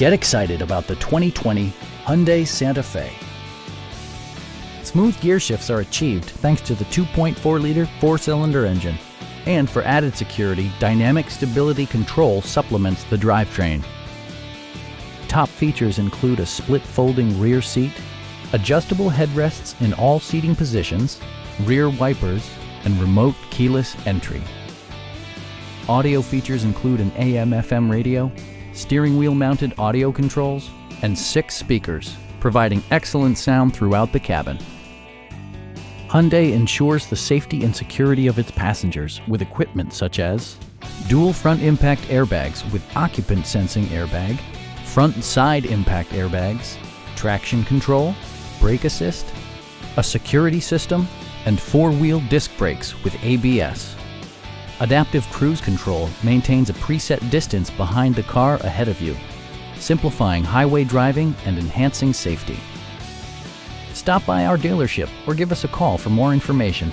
Get excited about the 2020 Hyundai Santa Fe. Smooth gear shifts are achieved thanks to the 2.4-liter four-cylinder engine. And for added security, dynamic stability control supplements the drivetrain. Top features include a split folding rear seat, adjustable headrests in all seating positions, rear wipers, and remote keyless entry. Audio features include an AM/FM radio, steering wheel mounted audio controls, and 6 speakers, providing excellent sound throughout the cabin. Hyundai ensures the safety and security of its passengers with equipment such as dual front impact airbags with occupant sensing airbag, front and side impact airbags, traction control, brake assist, a security system, and 4-wheel disc brakes with ABS. Adaptive Cruise Control maintains a preset distance behind the car ahead of you, simplifying highway driving and enhancing safety. Stop by our dealership or give us a call for more information.